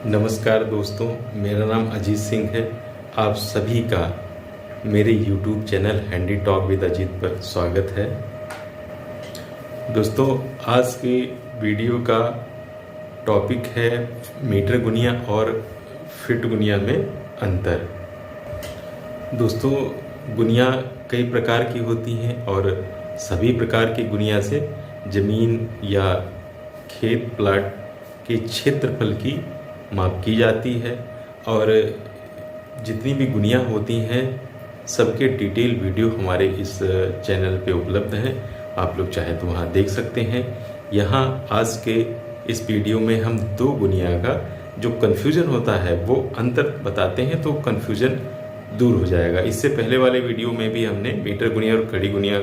नमस्कार दोस्तों, मेरा नाम अजीत सिंह है। आप सभी का मेरे YouTube channel handy talk with Ajit पर स्वागत है। दोस्तों, आज की वीडियो का टॉपिक है मीटर गुनिया और फिट गुनिया में अंतर। दोस्तों, गुनिया कई प्रकार की होती हैं और सभी प्रकार की गुनिया से ज़मीन या खेत प्लाट के क्षेत्रफल की माप की जाती है और जितनी भी गुनिया होती हैं सबके डिटेल वीडियो हमारे इस चैनल पे उपलब्ध है। आप लोग चाहे तो वहाँ देख सकते हैं। यहाँ आज के इस वीडियो में हम दो गुनिया का जो कन्फ्यूज़न होता है वो अंतर बताते हैं, तो कन्फ्यूज़न दूर हो जाएगा। इससे पहले वाले वीडियो में भी हमने मीटर गुनिया और कड़ी गुनिया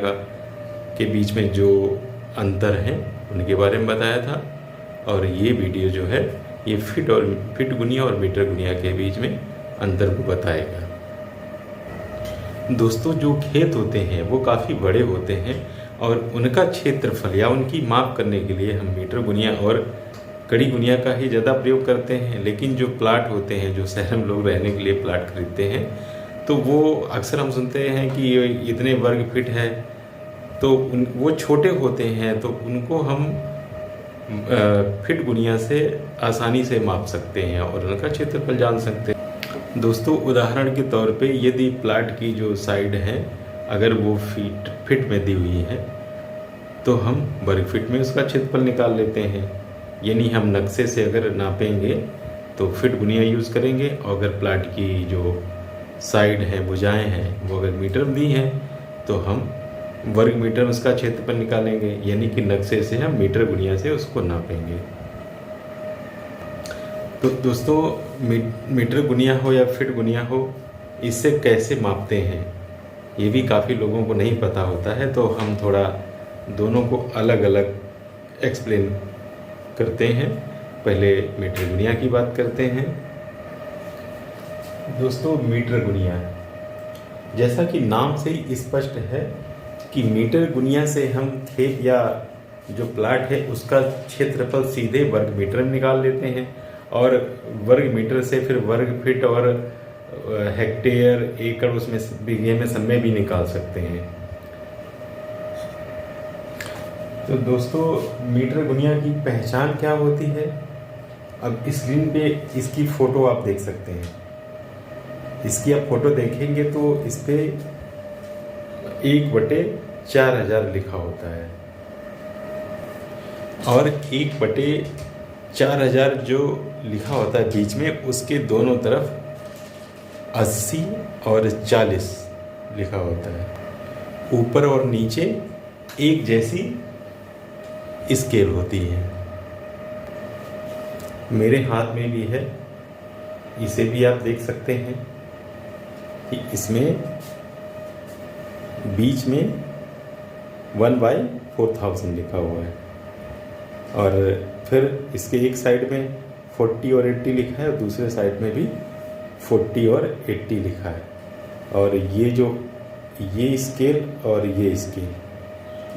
के बीच में जो अंतर हैं उनके बारे में बताया था, और ये वीडियो जो है ये फिट गुनिया और मीटर गुनिया के बीच में अंतर को बताएगा। दोस्तों, जो खेत होते हैं वो काफ़ी बड़े होते हैं और उनका क्षेत्रफल या उनकी माप करने के लिए हम मीटर गुनिया और कड़ी गुनिया का ही ज़्यादा प्रयोग करते हैं। लेकिन जो प्लाट होते हैं, जो शहर में लोग रहने के लिए प्लाट खरीदते हैं, तो वो अक्सर हम सुनते हैं कि ये इतने वर्ग फीट है, तो वो छोटे होते हैं, तो उनको हम फिट गुनिया से आसानी से माप सकते हैं और उनका क्षेत्रफल जान सकते हैं। दोस्तों, उदाहरण के तौर पे यदि प्लाट की जो साइड है अगर वो फिट में दी हुई है तो हम वर्ग फीट में उसका क्षेत्रफल निकाल लेते हैं। यानी हम नक्शे से अगर नापेंगे तो फिट गुनिया यूज़ करेंगे, और अगर प्लाट की जो साइड हैं, भुजाएं हैं, वो अगर मीटर में दी हैं तो हम वर्ग मीटर में उसका क्षेत्रफल निकालेंगे। यानी कि नक्शे से हम मीटर गुनिया से उसको नापेंगे। तो दोस्तों, मीटर गुनिया हो या फिट गुनिया हो, इससे कैसे मापते हैं ये भी काफ़ी लोगों को नहीं पता होता है, तो हम थोड़ा दोनों को अलग अलग एक्सप्लेन करते हैं। पहले मीटर गुनिया की बात करते हैं। दोस्तों, मीटर गुनिया जैसा कि नाम से ही स्पष्ट है कि मीटर गुनिया से हम खेत या जो प्लाट है उसका क्षेत्रफल सीधे वर्ग मीटर में निकाल लेते हैं, और वर्ग मीटर से फिर वर्ग फीट और हेक्टेयर, एकड़, उसमें बीघे में सब में भी निकाल सकते हैं। तो दोस्तों, मीटर गुनिया की पहचान क्या होती है? अब स्क्रीन पे इसकी फ़ोटो आप देख सकते हैं। इसकी आप फ़ोटो देखेंगे तो इस पे 1/4000 लिखा होता है, और 1/4000 जो लिखा होता है बीच में, उसके दोनों तरफ 80 और 40 लिखा होता है। ऊपर और नीचे एक जैसी स्केल होती है। मेरे हाथ में भी है, इसे भी आप देख सकते हैं कि इसमें बीच में 1/4000 लिखा हुआ है, और फिर इसके एक साइड में 40 और 80 लिखा है और दूसरे साइड में भी 40 और 80 लिखा है। और ये स्केल और ये स्केल,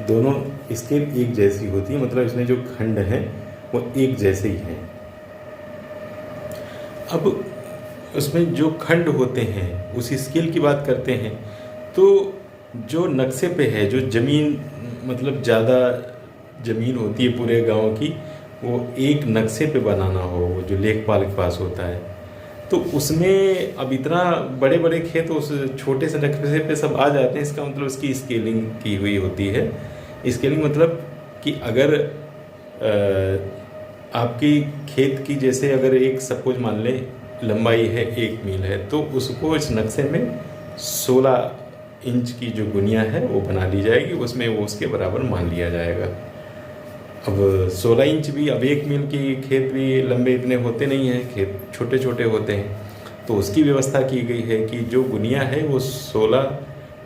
दोनों स्केल एक जैसी होती है, मतलब इसमें जो खंड हैं वो एक जैसे ही हैं। अब उसमें जो खंड होते हैं उस स्केल की बात करते हैं, तो जो नक्शे पे है, जो ज़मीन, मतलब ज़्यादा ज़मीन होती है पूरे गांव की, वो एक नक्शे पे बनाना हो, वो जो लेखपाल के पास होता है, तो उसमें अब इतना बड़े बड़े खेत उस छोटे से नक्शे पे सब आ जाते हैं। इसका मतलब उसकी स्केलिंग की हुई होती है। स्केलिंग मतलब कि अगर आपकी खेत की, जैसे अगर एक सपोज मान लें लंबाई है 1 मील है, तो उसको इस नक्शे में 16 इंच की जो गुनिया है वो बना ली जाएगी, उसमें वो उसके बराबर मान लिया जाएगा। अब 16 इंच भी, अब 1 मील की खेत भी लंबे इतने होते नहीं हैं, खेत छोटे छोटे होते हैं, तो उसकी व्यवस्था की गई है कि जो गुनिया है वो 16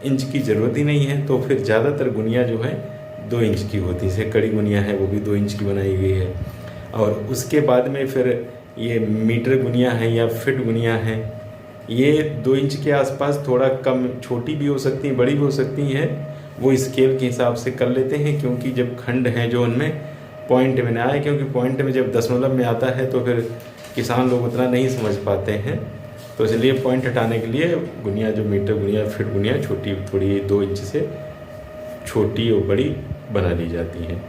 इंच की ज़रूरत ही नहीं है। तो फिर ज़्यादातर गुनिया जो है 2 इंच की होती है। जैसे कड़ी गुनिया है वो भी 2 इंच की बनाई गई है। और उसके बाद में फिर ये मीटर गुनिया है या फिट गुनिया है, ये 2 इंच के आसपास, थोड़ा कम, छोटी भी हो सकती हैं, बड़ी भी हो सकती हैं, वो स्केल के हिसाब से कर लेते हैं। क्योंकि जब खंड हैं जो उनमें पॉइंट में ना आए, क्योंकि पॉइंट में जब दशमलव में आता है तो फिर किसान लोग उतना नहीं समझ पाते हैं, तो इसलिए पॉइंट हटाने के लिए गुनिया जो मीटर गुनिया फीट गुनिया छोटी थोड़ी 2 इंच से छोटी और बड़ी बना ली जाती हैं।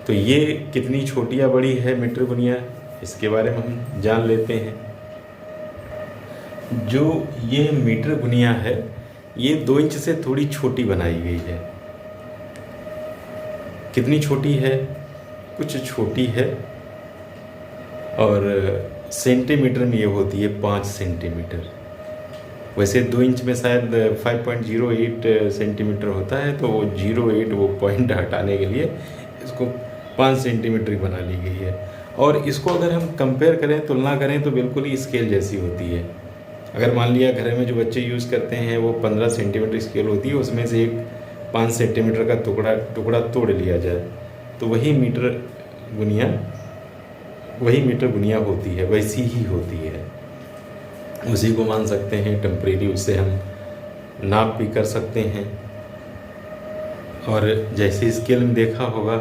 तो ये कितनी छोटी या बड़ी है मीटर गुनिया, इसके बारे में हम जान लेते हैं। जो ये मीटर गुनिया है ये 2 इंच से थोड़ी छोटी बनाई गई है। कितनी छोटी है, कुछ छोटी है, और सेंटीमीटर में ये होती है 5 सेंटीमीटर। वैसे 2 इंच में शायद 5.08 सेंटीमीटर होता है, तो वो 08 वो पॉइंट हटाने के लिए इसको 5 सेंटीमीटर बना ली गई है। और इसको अगर हम कंपेयर करें, तुलना करें, तो बिल्कुल ही स्केल जैसी होती है। अगर मान लिया घर में जो बच्चे यूज़ करते हैं वो 15 सेंटीमीटर स्केल होती है, उसमें से एक 5 सेंटीमीटर का टुकड़ा तोड़ लिया जाए, तो वही मीटर गुनिया होती है, वैसी ही होती है, उसी को मान सकते हैं टेम्परेरी। उससे हम नाप भी कर सकते हैं। और जैसे स्केल में देखा होगा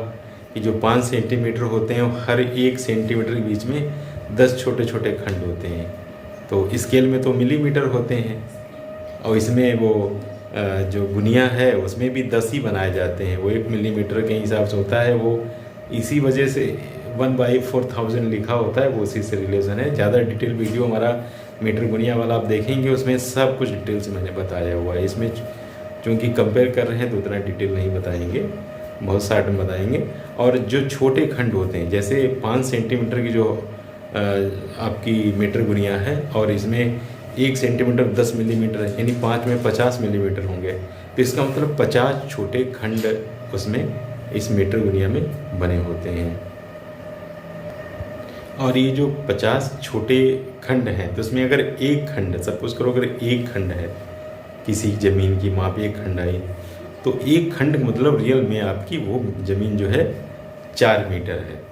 कि जो 5 सेंटीमीटर होते हैं, हर 1 सेंटीमीटर के बीच में 10 छोटे छोटे खंड होते हैं। तो स्केल में तो मिलीमीटर होते हैं, और इसमें वो जो गुनिया है उसमें भी 10 ही बनाए जाते हैं। वो 1 मिलीमीटर के हिसाब से होता है। वो इसी वजह से 1/4000 लिखा होता है, वो उसी से रिलेशन है। ज़्यादा डिटेल वीडियो हमारा मीटर गुनिया वाला आप देखेंगे, उसमें सब कुछ डिटेल से मैंने बताया हुआ है। इसमें चूँकि कंपेयर कर रहे हैं तो उतना डिटेल नहीं बताएंगे, बहुत शार्ट में बताएंगे। और जो छोटे खंड होते हैं, जैसे 5 सेंटीमीटर की जो आपकी मीटर गुनिया है, और इसमें 1 सेंटीमीटर 10 मिलीमीटर है, यानी 5 में 50 मिलीमीटर होंगे। तो इसका मतलब 50 छोटे खंड उसमें इस मीटर गुनिया में बने होते हैं। और ये जो 50 छोटे खंड हैं, तो उसमें अगर एक खंड, सपोज करो अगर एक खंड है, किसी ज़मीन की माप एक खंड आई, तो एक खंड मतलब रियल में आपकी वो ज़मीन जो है 4 मीटर है।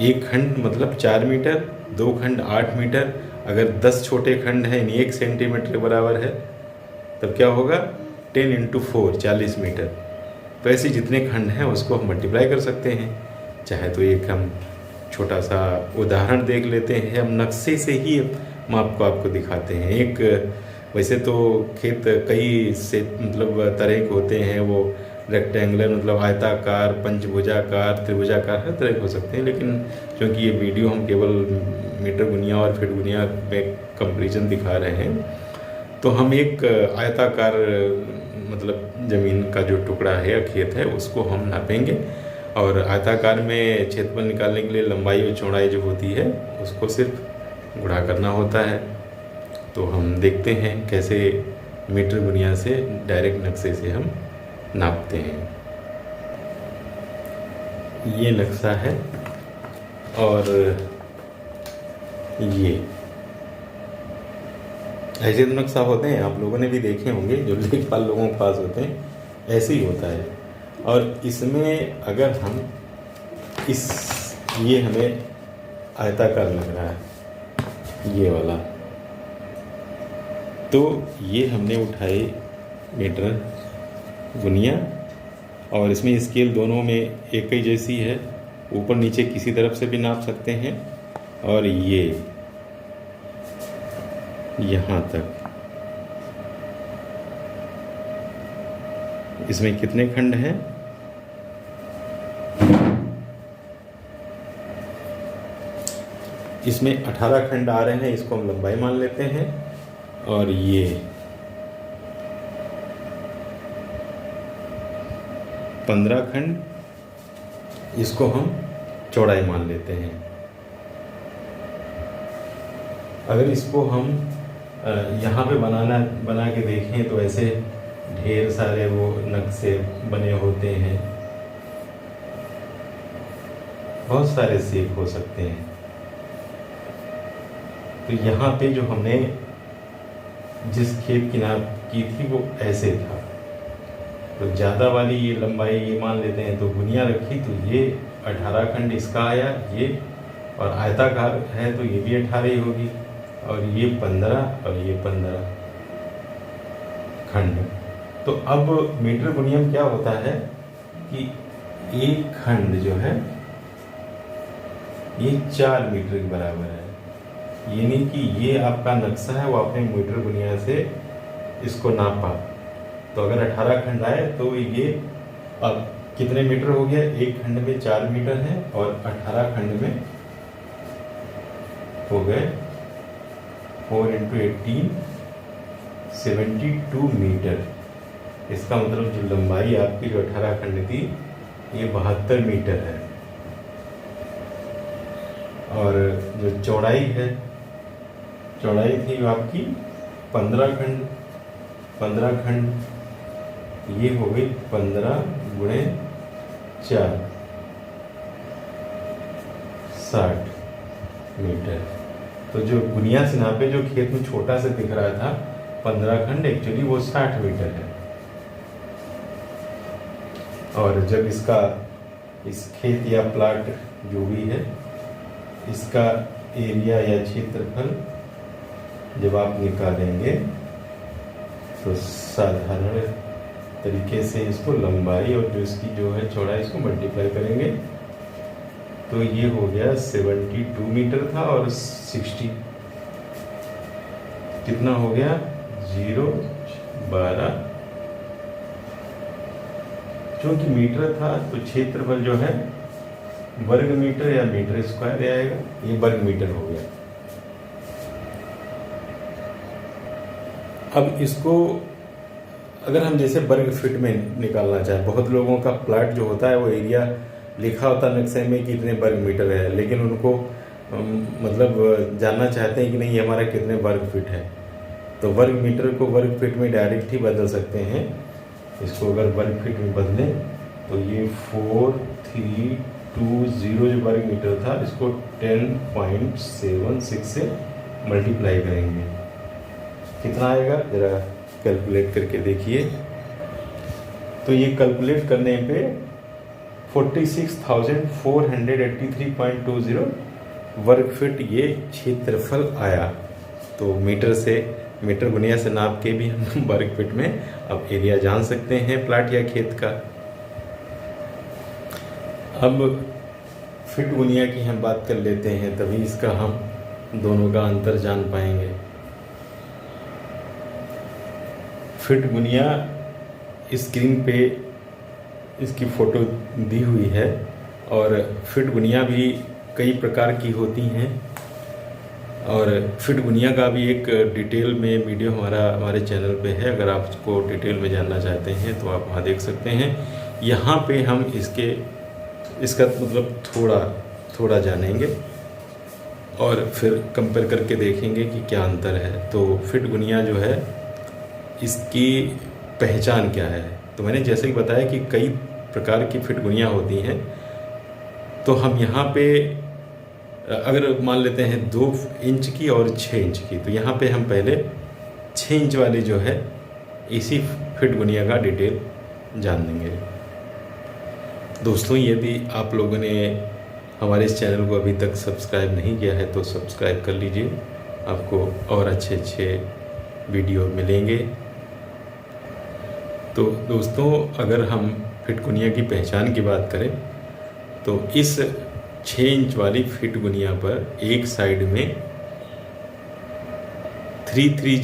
एक खंड मतलब 4 मीटर, 2 खंड 8 मीटर। अगर 10 छोटे खंड हैं, यानी 1 सेंटीमीटर के बराबर है, तब क्या होगा 10 × 4 40 मीटर। तो ऐसे जितने खंड हैं उसको हम मल्टीप्लाई कर सकते हैं। चाहे तो एक हम छोटा सा उदाहरण देख लेते हैं, हम नक्शे से ही माप को आपको दिखाते हैं। एक वैसे तो खेत कई से मतलब तरह के होते हैं, वो रेक्टेंगुलर मतलब आयताकार, पंचभुजाकार, त्रिभुजाकार, हर तरह के हो सकते हैं। लेकिन क्योंकि ये वीडियो हम केवल मीटर गुनिया और फीट गुनिया में कंपैरिजन दिखा रहे हैं, तो हम एक आयताकार मतलब ज़मीन का जो टुकड़ा है या खेत है उसको हम नापेंगे। और आयताकार में क्षेत्रफल निकालने के लिए लंबाई और चौड़ाई जो होती है उसको सिर्फ गुणा करना होता है। तो हम देखते हैं कैसे मीटर गुनिया से डायरेक्ट नक्शे से हम नापते हैं। ये नक्शा है, और ये ऐसे तो नक्शा होते हैं, आप लोगों ने भी देखे होंगे, जो लेखपाल लोगों के पास होते हैं, ऐसे ही होता है। और इसमें अगर हम ये हमें आयताकार लग रहा है ये वाला, तो ये हमने उठाए मीटर गुनिया, और इसमें स्केल दोनों में एक ही जैसी है, ऊपर नीचे किसी तरफ से भी नाप सकते हैं। और ये यहाँ तक, इसमें कितने खंड हैं, इसमें 18 खंड आ रहे हैं, इसको हम लंबाई मान लेते हैं। और ये 15 खंड, इसको हम चौड़ाई मान लेते हैं। अगर इसको हम यहाँ पे बना के देखें तो ऐसे ढेर सारे वो नक्शे बने होते हैं, बहुत सारे शेप हो सकते हैं। तो यहाँ पे जो हमने जिस खेत की नाप की थी वो ऐसे था, तो ज़्यादा वाली ये लंबाई ये मान लेते हैं, तो गुनिया रखी तो ये 18 खंड इसका आया ये, और आयताकार है तो ये भी 18 ही होगी, और ये 15 और ये 15 खंड। तो अब मीटर गुनिया में क्या होता है कि एक खंड जो है ये 4 मीटर के बराबर है। यानी कि ये आपका नक्शा है वो आपने मीटर गुनिया से इसको नापा। तो अगर 18 खंड आए तो ये अब कितने मीटर हो गया? एक खंड में 4 मीटर है और 18 खंड में हो गए 4 × 18 72 मीटर। इसका मतलब जो लंबाई आपकी जो 18 खंड थी ये 72 मीटर है। और जो चौड़ाई है, चौड़ाई थी आपकी 15 खंड। 15 खंड ये हो गई 15 × 4 60 मीटर। तो जो गुनिया से नापे जो खेत में छोटा सा दिख रहा था 15 खंड, एक्चुअली वो 60 मीटर है। और जब इसका इस खेत या प्लाट जो भी है इसका एरिया या क्षेत्रफल जब आप निकालेंगे तो साधारण तरीके से इसको लंबाई और जो इसकी जो है चौड़ाई इसको मल्टीप्लाई करेंगे तो ये हो गया 72 मीटर था और 60 कितना हो गया 0.12। क्योंकि मीटर था तो क्षेत्रफल जो है वर्ग मीटर या मीटर स्क्वायर आएगा, ये वर्ग मीटर हो गया। अब इसको अगर हम जैसे वर्ग फीट में निकालना चाहें, बहुत लोगों का प्लाट जो होता है वो एरिया लिखा होता है नक्शे में कितने वर्ग मीटर है, लेकिन उनको मतलब जानना चाहते हैं कि नहीं हमारा कितने वर्ग फीट है। तो वर्ग मीटर को वर्ग फीट में डायरेक्ट ही बदल सकते हैं। इसको अगर वर्ग फीट में बदलें तो ये 4320 जो वर्ग मीटर था इसको 10.76 से मल्टीप्लाई करेंगे, कितना आएगा जरा कैलकुलेट करके देखिए। तो ये कैलकुलेट करने पे 46,483.20 वर्ग फीट ये क्षेत्रफल आया। तो मीटर से मीटर गुनिया से नाप के भी हम वर्ग फीट में अब एरिया जान सकते हैं प्लाट या खेत का। अब फीट गुनिया की हम बात कर लेते हैं, तभी इसका हम दोनों का अंतर जान पाएंगे। फीट गुनिया स्क्रीन पे इसकी फ़ोटो दी हुई है और फीट गुनिया भी कई प्रकार की होती हैं और फीट गुनिया का भी एक डिटेल में वीडियो हमारे चैनल पे है। अगर आप इसको डिटेल में जानना चाहते हैं तो आप वहाँ देख सकते हैं। यहाँ पे हम इसका मतलब थोड़ा जानेंगे और फिर कंपेयर करके देखेंगे कि क्या अंतर है। तो फीट गुनिया जो है इसकी पहचान क्या है, तो मैंने जैसे ही बताया कि कई प्रकार की फीट गुनिया होती हैं। तो हम यहाँ पे अगर मान लेते हैं 2 इंच की और 6 इंच की, तो यहाँ पे हम पहले 6 इंच वाली जो है इसी फीट गुनिया का डिटेल जान लेंगे। दोस्तों यदि आप लोगों ने हमारे इस चैनल को अभी तक सब्सक्राइब नहीं किया है तो सब्सक्राइब कर लीजिए, आपको और अच्छे वीडियो मिलेंगे। तो दोस्तों अगर हम फीट गुनिया की पहचान की बात करें तो इस 6 इंच वाली फीट गुनिया पर एक साइड में 330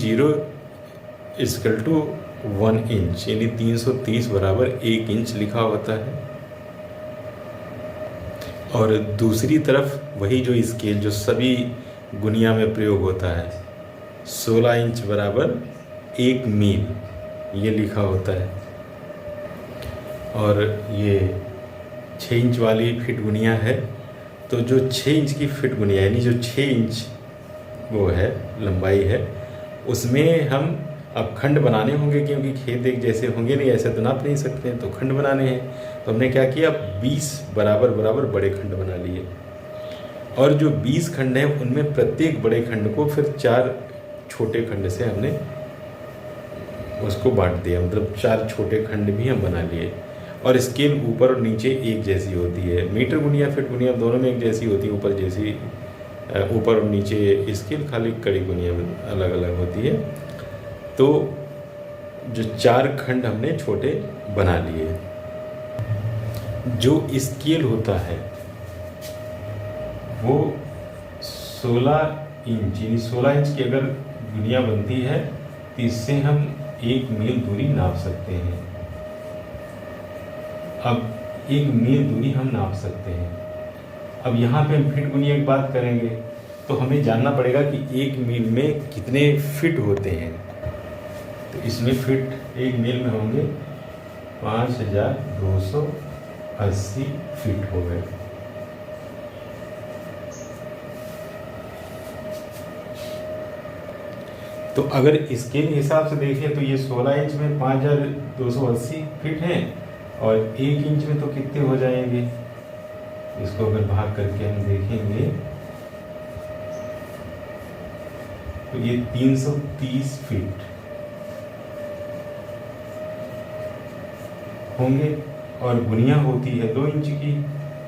= 1 इंच यानी 330 बराबर 1 इंच लिखा होता है और दूसरी तरफ वही जो स्केल जो सभी गुनिया में प्रयोग होता है 16 इंच बराबर 1 मील ये लिखा होता है। और ये 6 इंच वाली फीट गुनिया है, तो जो 6 इंच की फीट गुनिया यानी जो 6 इंच वो है लंबाई है, उसमें हम अब खंड बनाने होंगे क्योंकि खेत एक जैसे होंगे नहीं, ऐसे तो नाप नहीं सकते, तो खंड बनाने हैं। तो हमने क्या किया 20 बराबर बड़े खंड बना लिए और जो 20 खंड हैं उनमें प्रत्येक बड़े खंड को फिर 4 छोटे खंड से हमने उसको बांट दिया, मतलब 4 छोटे खंड भी हम बना लिए। और स्केल ऊपर और नीचे एक जैसी होती है, मीटर गुनिया फीट गुनिया दोनों में एक जैसी होती है, ऊपर और नीचे स्केल, खाली कड़ी गुनिया में अलग अलग होती है। तो जो 4 खंड हमने छोटे बना लिए। जो स्केल होता है वो 16 इंच, यानी 16 इंच की अगर गुनिया बनती है तो इससे हम 1 मील दूरी नाप सकते हैं। अब 1 मील दूरी हम नाप सकते हैं। अब यहाँ पे हम फिट गुनिया की बात करेंगे तो हमें जानना पड़ेगा कि 1 मील में कितने फिट होते हैं। तो इसमें फिट 1 मील में होंगे 5280 फिट हो गए। तो अगर इसके हिसाब से देखें तो ये 16 इंच में 5280 फिट हैं और 1 इंच में तो कितने हो जाएंगे, इसको अगर भाग करके हम देखेंगे तो ये 330 फीट होंगे और गुनिया होती है 2 इंच की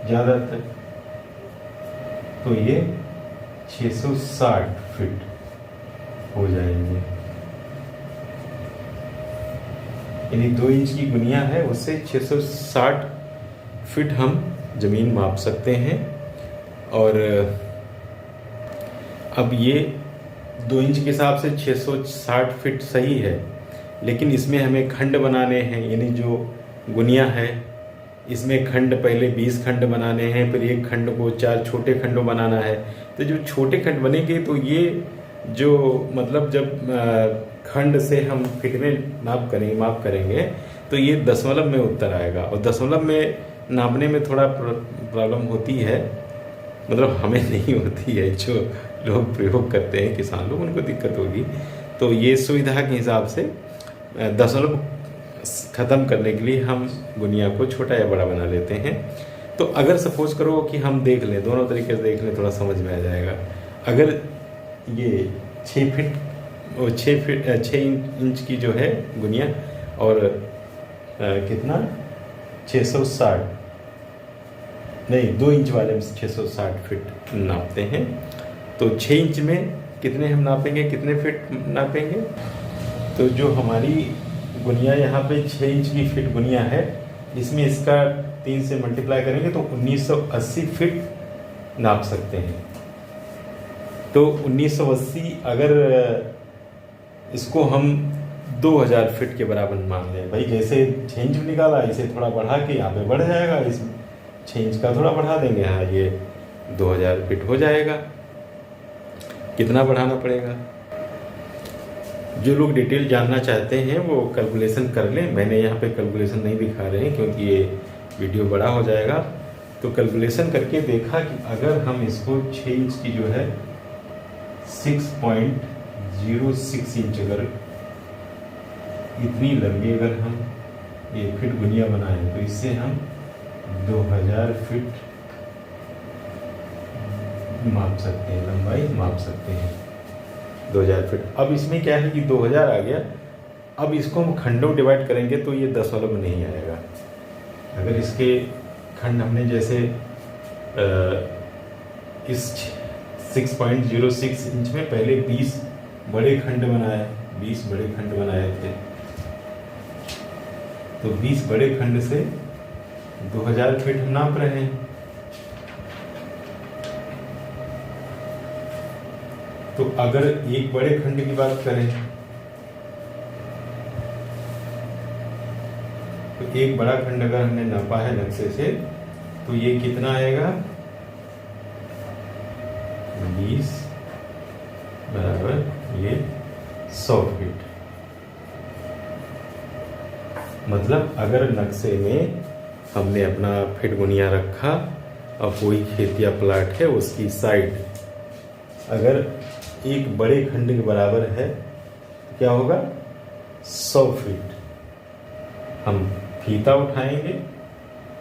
ज़्यादातर, तो ये 660 फीट हो जाएंगे। यानी 2 इंच की गुनिया है उससे 660 फीट हम ज़मीन माप सकते हैं। और अब ये 2 इंच के हिसाब से 660 फीट सही है, लेकिन इसमें हमें खंड बनाने हैं, यानी जो गुनिया है इसमें खंड पहले 20 खंड बनाने हैं, फिर एक खंड को 4 छोटे खंडों बनाना है। तो जो छोटे खंड बनेंगे तो ये जो मतलब जब खंड से हम फिट में माप करेंगे तो ये दशमलव में उत्तर आएगा, और दशमलव में नापने में थोड़ा प्रॉब्लम होती है, मतलब हमें नहीं होती है, जो लोग प्रयोग करते हैं किसान लोग उनको दिक्कत होगी। तो ये सुविधा के हिसाब से दशमलव ख़त्म करने के लिए हम गुनिया को छोटा या बड़ा बना लेते हैं। तो अगर सपोज करो कि हम देख लें, दोनों तरीके से देख लें, थोड़ा समझ में आ जाएगा। अगर ये 6 इंच की जो है गुनिया और कितना 660 नहीं 2 इंच वाले में 660 फीट नापते हैं, तो 6 इंच में कितने हम नापेंगे, कितने फीट नापेंगे। तो जो हमारी गुनिया यहाँ पे 6 इंच की फिट गुनिया है, इसमें इसका 3 से मल्टीप्लाई करेंगे तो 1980 फीट नाप सकते हैं। तो 1980 अगर इसको हम 2000 फीट के बराबर मान लें, भाई जैसे 6 इंच निकाला इसे थोड़ा बढ़ा के यहाँ पे बढ़ जाएगा, इस 6 इंच का थोड़ा बढ़ा देंगे, हाँ ये 2000 फीट हो जाएगा। कितना बढ़ाना पड़ेगा, जो लोग डिटेल जानना चाहते हैं वो कैलकुलेशन कर लें। मैंने यहाँ पे कैलकुलेशन नहीं दिखा रहे हैं क्योंकि ये वीडियो बड़ा हो जाएगा। तो कैलकुलेशन करके देखा कि अगर हम इसको 6 इंच की जो है 6.06 इंच अगर इतनी लंबी अगर हम ये फिट गुनिया बनाएं तो इससे हम 2000 फीट माप सकते हैं, लंबाई माप सकते हैं 2000 फीट। अब इसमें क्या है कि 2000 आ गया, अब इसको हम खंडों डिवाइड करेंगे तो ये दशमलव में नहीं आएगा। अगर इसके खंड हमने जैसे इस 6.06 इंच में पहले 20 बड़े खंड बनाए, 20 बड़े खंड बनाए थे, तो 20 बड़े खंड से 2000 फीट हम नाप रहे हैं। तो अगर एक बड़े खंड की बात करें तो एक बड़ा खंड अगर हमने नापा है नक्शे से तो ये कितना आएगा, 20 बराबर ये 100 फीट। मतलब अगर नक्शे में हमने अपना फिट गुनिया रखा और कोई खेत या प्लाट है उसकी साइड अगर एक बड़े खंड के बराबर है तो क्या होगा, 100 फीट। हम फीता उठाएंगे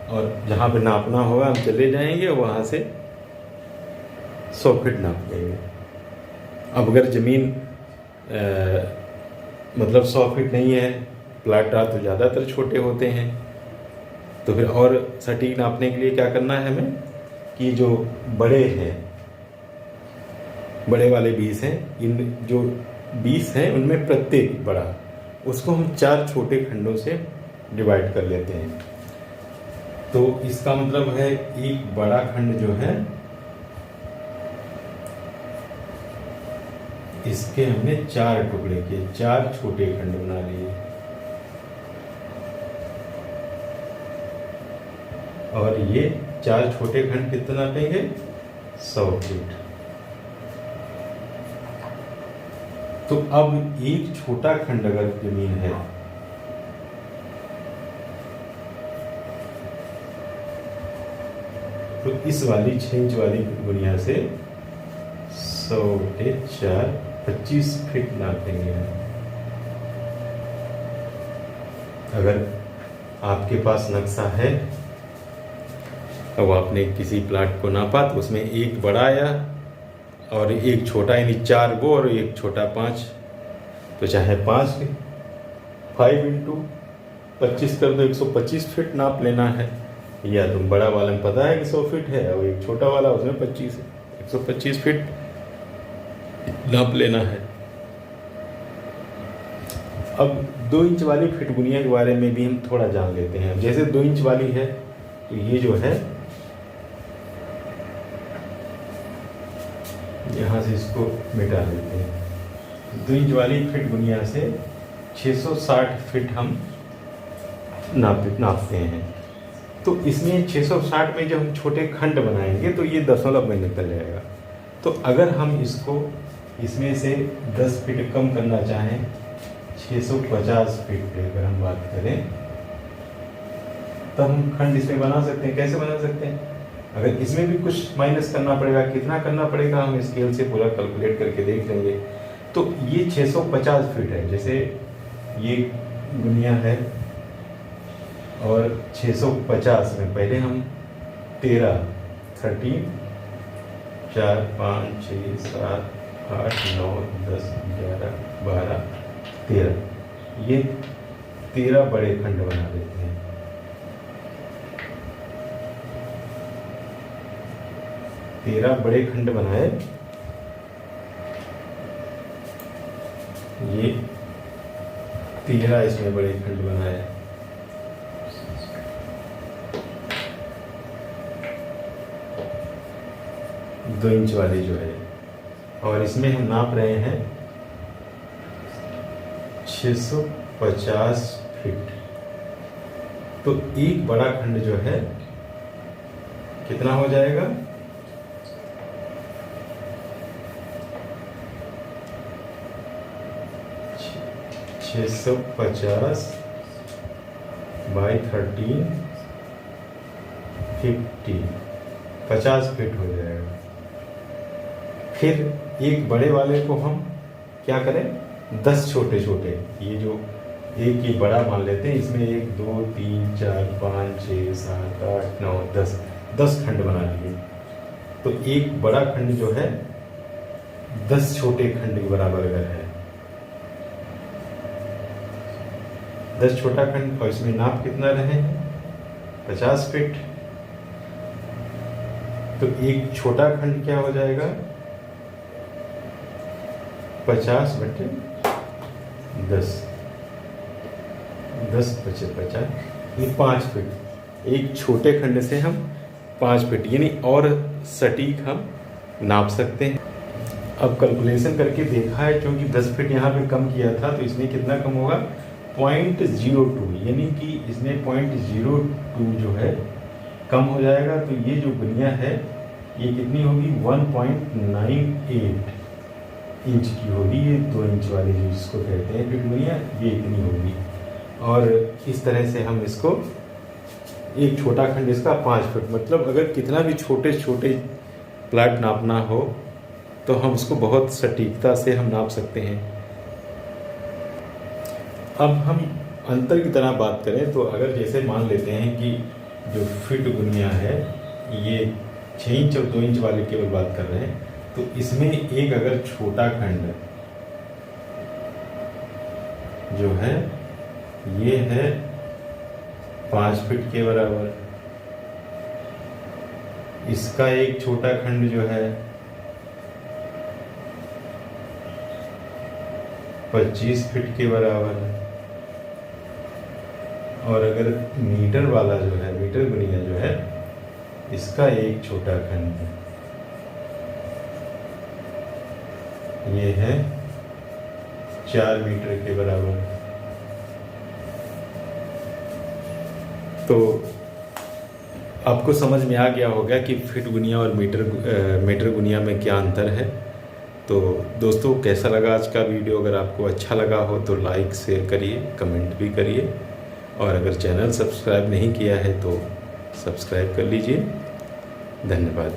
और जहाँ पे नापना होगा हम चले जाएंगे और वहाँ से 100 फीट नाप लेंगे। अब अगर ज़मीन मतलब 100 फीट नहीं है, प्लाट तो ज़्यादातर छोटे होते हैं, तो फिर और सटीक नापने के लिए क्या करना है हमें कि जो बड़े हैं, बड़े वाले 20 हैं, इन जो 20 हैं उनमें प्रत्येक बड़ा उसको हम 4 छोटे खंडों से डिवाइड कर लेते हैं। तो इसका मतलब है एक बड़ा खंड जो है इसके हमने 4 टुकड़े किए, 4 छोटे खंड बना लिए और ये 4 छोटे खंड कितना नापेंगे? 100 फीट। तो अब एक छोटा खंड अगर जमीन है तो इस वाली 6 इंच वाली गुनिया से 100 के 4 25 फीट नापेंगे। अगर आपके पास नक्शा है, अब आपने किसी प्लाट को नापा तो उसमें एक बड़ा आया और एक छोटा, यानी 4 वो और एक छोटा 5, तो चाहे 5 इंटू 25 कर दो, 125 फीट नाप लेना है। या तुम बड़ा वाला में पता है कि 100 फीट है और एक छोटा वाला उसमें 25 है, 125 फीट नाप लेना है। अब 2 इंच वाली फिट गुनिया के बारे में भी हम थोड़ा जान लेते हैं। जैसे 2 इंच वाली है तो ये जो है यहाँ से इसको मिटा देते हैं। 2 इंच वाली फिट गुनिया से 660 फीट हम नापते हैं। तो इसमें 660 में जब हम छोटे खंड बनाएंगे तो ये दशमलव में निकल जाएगा। तो अगर हम इसको इसमें से 10 फीट कम करना चाहें, 650 फीट पे अगर हम बात करें, तब हम खंड इसमें बना सकते हैं। कैसे बना सकते हैं? अगर इसमें भी कुछ माइनस करना पड़ेगा, कितना करना पड़ेगा हम स्केल से पूरा कैलकुलेट करके देख लेंगे। तो ये 650 फीट है। जैसे ये गुनिया है और 650 में पहले हम 13 4 5 6 7 8 9 10 11 12 13 ये 13 बड़े खंड बना देते हैं। तेरह बड़े खंड बनाए, ये 13 इसमें बड़े खंड बनाए। दो इंच वाली जो है, और इसमें हम नाप रहे हैं 650 फीट। तो एक बड़ा खंड जो है कितना हो जाएगा? 650 बाई 13 50 50 फीट हो जाएगा। फिर एक बड़े वाले को हम क्या करें? 10 छोटे छोटे, ये जो एक ही बड़ा मान लेते हैं, इसमें 1 2 3 4 5 6 7 8 9 10 खंड बना लिए। तो एक बड़ा खंड जो है 10 छोटे खंड के बराबर अगर है, 10 छोटा खंड, और इसमें नाप कितना रहे? 50 फीट। तो एक छोटा खंड क्या हो जाएगा? 50 बटे 10 10 बचे 50, ये 5 फीट। एक छोटे खंड से हम 5 फीट यानी और सटीक हम नाप सकते हैं। अब कैलकुलेशन करके देखा है, क्योंकि 10 फीट यहाँ पे कम किया था तो इसमें कितना कम होगा? 0.02, यानी कि इसमें 0.02 जो है कम हो जाएगा। तो ये जो गुनिया है ये कितनी होगी? 1.98 इंच की होगी। ये 2 इंच वाली जो जिसको कहते हैं फिट गुनिया, ये इतनी होगी। और इस तरह से हम इसको, एक छोटा खंड इसका 5 फीट, मतलब अगर कितना भी छोटे छोटे प्लाट नापना हो तो हम उसको बहुत सटीकता से हम नाप सकते हैं। अब हम अंतर की तरह बात करें तो अगर जैसे मान लेते हैं कि जो फिट गुनिया है ये 6 इंच और 2 इंच वाले केवल बात कर रहे हैं, तो इसमें एक अगर छोटा खंड जो है ये है 5 फीट के बराबर, इसका एक छोटा खंड जो है 25 फीट के बराबर है, और अगर मीटर वाला जो है, मीटर गुनिया जो है, इसका एक छोटा खंड है, ये है 4 मीटर के बराबर। तो आपको समझ में आ गया होगा कि फिट गुनिया और मीटर गुनिया में क्या अंतर है। तो दोस्तों, कैसा लगा आज का वीडियो? अगर आपको अच्छा लगा हो तो लाइक शेयर करिए, कमेंट भी करिए, और अगर चैनल सब्सक्राइब नहीं किया है तो सब्सक्राइब कर लीजिए। धन्यवाद।